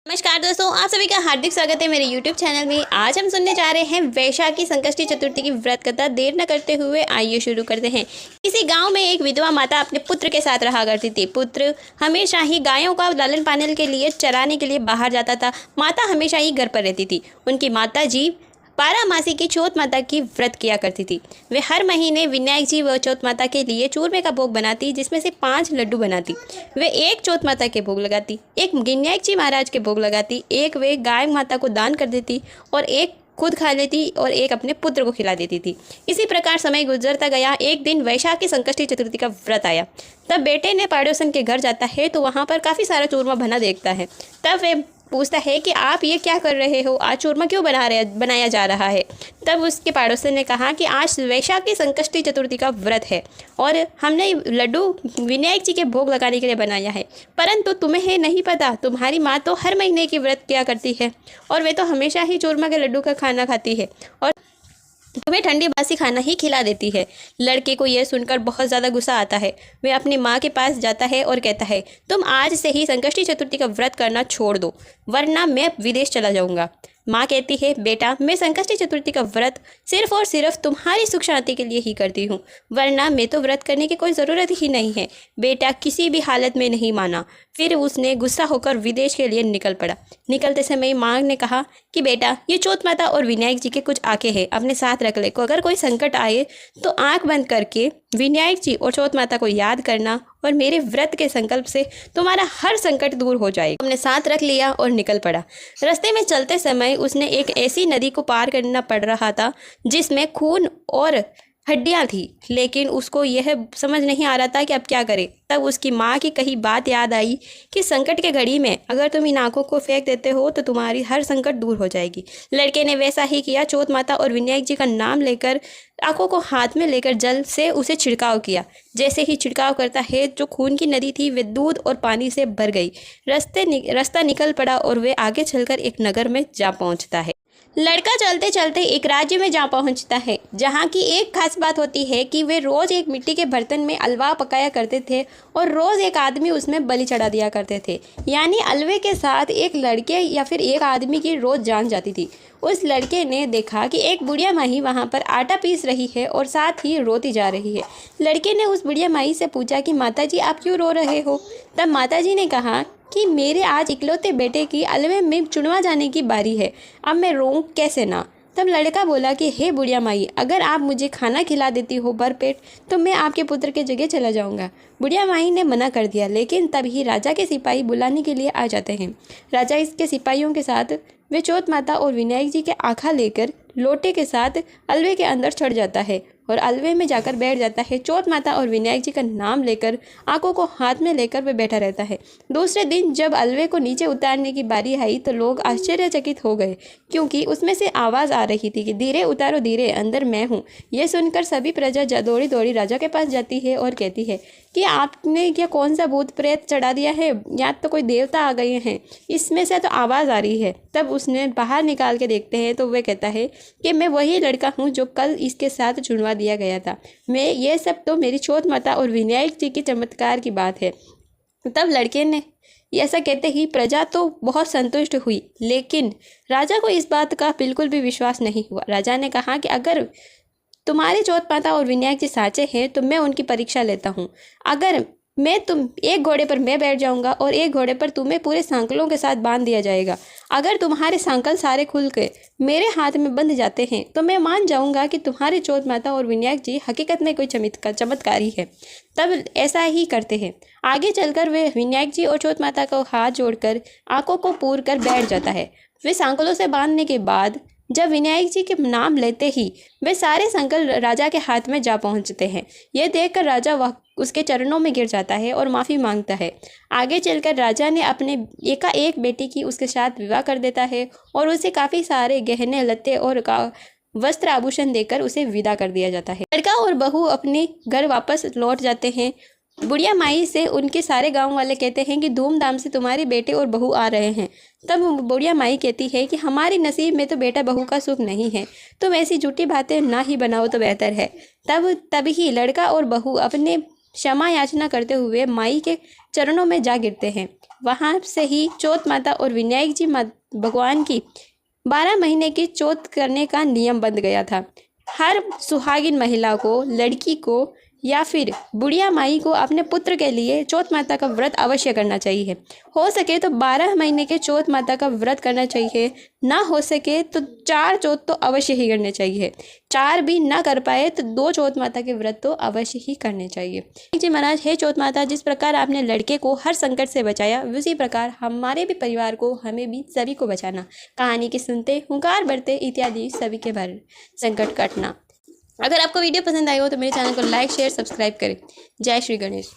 नमस्कार दोस्तों, आप सभी का हार्दिक स्वागत है मेरे YouTube चैनल में। आज हम सुनने जा रहे हैं वैशाखी संकष्टी चतुर्थी की व्रत कथा। देर न करते हुए आइए शुरू करते हैं। किसी गांव में एक विधवा माता अपने पुत्र के साथ रहा करती थी। पुत्र हमेशा ही गायों का लालन पालन के लिए चराने के लिए बाहर जाता था। माता हमेशा ही घर पर रहती थी। उनकी माता जी बारामासी की चौथ माता की व्रत किया करती थी। वे हर महीने विनायक जी व चौथ माता के लिए चूरमे का भोग बनाती, जिसमें से 5 लड्डू बनाती। वे एक चौथ माता के भोग लगाती, एक विनायक जी महाराज के भोग लगाती, एक वे गाय माता को दान कर देती और एक खुद खा लेती और एक अपने पुत्र को खिला देती थी। इसी प्रकार समय गुजरता गया। एक दिन वैशाखी संकष्टी चतुर्थी का व्रत आया। तब बेटे ने पड़ोसन के घर जाता है तो वहाँ पर काफ़ी सारा चूरमा बना देखता है। तब वे पूछता है कि आप ये क्या कर रहे हो, आज चूरमा क्यों बनाया जा रहा है। तब उसके पड़ोसन ने कहा कि आज वैशाखी संकष्टी चतुर्थी का व्रत है और हमने लड्डू विनायक जी के भोग लगाने के लिए बनाया है, परंतु तुम्हें नहीं पता, तुम्हारी माँ तो हर महीने की व्रत किया करती है और वे तो हमेशा ही चूरमा के लड्डू का खाना खाती है और तुम्हें ठंडी बासी खाना ही खिला देती है। लड़के को यह सुनकर बहुत ज़्यादा गुस्सा आता है। वे अपनी माँ के पास जाता है और कहता है, तुम आज से ही संकष्टी चतुर्थी का व्रत करना छोड़ दो, वरना मैं विदेश चला जाऊँगा। माँ कहती है, बेटा मैं संकष्टी चतुर्थी का व्रत सिर्फ और सिर्फ तुम्हारी सुख शांति के लिए ही करती हूँ, वरना मैं तो व्रत करने की कोई ज़रूरत ही नहीं है। बेटा किसी भी हालत में नहीं माना। फिर उसने गुस्सा होकर विदेश के लिए निकल पड़ा। निकलते समय माँ ने कहा कि बेटा ये चौथ माता और विनायक जी के कुछ आंखें हैं, अपने साथ रख ले। को अगर कोई संकट आए तो आंख बंद करके विनायक जी और चौथ माता को याद करना और मेरे व्रत के संकल्प से तुम्हारा हर संकट दूर हो जाएगा। हमने साथ रख लिया और निकल पड़ा। रास्ते में चलते समय उसने एक ऐसी नदी को पार करना पड़ रहा था जिसमें खून और हड्डियां थी, लेकिन उसको यह समझ नहीं आ रहा था कि अब क्या करे। तब उसकी माँ की कही बात याद आई कि संकट के घड़ी में अगर तुम इन आँखों को फेंक देते हो तो तुम्हारी हर संकट दूर हो जाएगी। लड़के ने वैसा ही किया। चौथ माता और विनायक जी का नाम लेकर आँखों को हाथ में लेकर जल से उसे छिड़काव किया। जैसे ही छिड़काव करता है, जो खून की नदी थी वे दूध और पानी से भर गई। रास्ता निकल पड़ा और वे आगे चलकर एक नगर में जा पहुँचता है। लड़का चलते चलते एक राज्य में जा पहुंचता है, जहां की एक खास बात होती है कि वे रोज एक मिट्टी के बर्तन में अलवा पकाया करते थे और रोज एक आदमी उसमें बलि चढ़ा दिया करते थे। यानी अलवे के साथ एक लड़के या फिर एक आदमी की रोज जान जाती थी। उस लड़के ने देखा कि एक बुढ़िया माही वहां पर आटा पीस रही है और साथ ही रोती जा रही है। लड़के ने उस बुढ़िया माही से पूछा कि माताजी आप क्यों रो रहे हो। तब माताजी ने कहा कि मेरे आज इकलौते बेटे की अलवे में चुनवा जाने की बारी है, अब मैं रोऊं कैसे ना। तब लड़का बोला कि हे बुढ़िया माई, अगर आप मुझे खाना खिला देती हो भरपेट तो मैं आपके पुत्र के जगह चला जाऊंगा। बुढ़िया माई ने मना कर दिया, लेकिन तभी राजा के सिपाही बुलाने के लिए आ जाते हैं। राजा इसके सिपाहियों के साथ वे चौथ माता और विनायक जी के आँखा लेकर लोटे के साथ अलवे के अंदर चढ़ जाता है और अलवे में जाकर बैठ जाता है। चौथ माता और विनायक जी का नाम लेकर आंखों को हाथ में लेकर वे बैठा रहता है। दूसरे दिन जब अलवे को नीचे उतारने की बारी आई तो लोग आश्चर्यचकित हो गए, क्योंकि उसमें से आवाज़ आ रही थी कि धीरे उतारो धीरे, अंदर मैं हूँ। यह सुनकर सभी प्रजा दौड़ी दौड़ी राजा के पास जाती है और कहती है कि आपने क्या कौन सा भूत प्रेत चढ़ा दिया है, या तो कोई देवता आ गए हैं, इसमें से तो आवाज़ आ रही है। तब उसने बाहर निकाल के देखते हैं तो वह कहता है कि मैं वही लड़का हूँ जो कल इसके साथ चुनवा दिया गया था। मैं ये सब तो मेरी चौथ माता और विनायक जी के चमत्कार की बात है। तब लड़के ने ऐसा कहते ही प्रजा तो बहुत संतुष्ट हुई, लेकिन राजा को इस बात का बिल्कुल भी विश्वास नहीं हुआ। राजा ने कहा कि अगर तुम्हारे चौथ माता और विनायक जी साचे हैं तो मैं उनकी परीक्षा लेता हूँ। अगर तुम एक घोड़े पर मैं बैठ जाऊंगा और एक घोड़े पर तुम्हें पूरे सांकलों के साथ बांध दिया जाएगा। अगर तुम्हारे सांकल सारे खुल के मेरे हाथ में बंध जाते हैं तो मैं मान जाऊंगा कि तुम्हारे चौथ माता और विनायक जी हकीकत में कोई चमत्कारी है। तब ऐसा ही करते हैं। आगे चलकर वे विनायक जी और चौथ माता को हाथ जोड़कर आंखों को पूर कर बैठ जाता है। वे सांकलों से बांधने के बाद जब विनायक जी के नाम लेते ही वे सारे संकल्प राजा के हाथ में जा पहुंचते हैं। यह देखकर राजा उसके चरणों में गिर जाता है और माफ़ी मांगता है। आगे चलकर राजा ने अपने एकाएक बेटी की उसके साथ विवाह कर देता है और उसे काफ़ी सारे गहने लत्ते और वस्त्र आभूषण देकर उसे विदा कर दिया जाता है। लड़का और बहू अपने घर वापस लौट जाते हैं। बुढ़िया माई से उनके सारे गांव वाले कहते हैं कि धूमधाम से तुम्हारे बेटे और बहू आ रहे हैं। तब बुढ़िया माई कहती है कि हमारी नसीब में तो बेटा बहू का सुख नहीं है, तुम ऐसी झूठी बातें ना ही बनाओ तो बेहतर है। तभी लड़का और बहू अपने क्षमा याचना करते हुए माई के चरणों में जा गिरते हैं। वहाँ से ही चौथ माता और विनायक जी भगवान की 12 महीने की चौथ करने का नियम बन गया था। हर सुहागिन महिला को, लड़की को या फिर बुढ़िया माई को अपने पुत्र के लिए चौथ माता का व्रत अवश्य करना चाहिए। हो सके तो 12 महीने के चौथ माता का व्रत करना चाहिए, ना हो सके तो 4 चौथ तो अवश्य ही करने चाहिए। 4 भी ना कर पाए तो 2 चौथ माता के व्रत तो अवश्य ही करने चाहिए। जी महाराज, हे चौथ माता, जिस प्रकार आपने लड़के को हर संकट से बचाया, उसी प्रकार हमारे भी परिवार को, हमें भी सभी को बचाना। कहानी के सुनते, हुंकार भरते इत्यादि सभी के भर संकट कटना। अगर आपको वीडियो पसंद आई हो तो मेरे चैनल को लाइक, शेयर, सब्सक्राइब करें। जय श्री गणेश।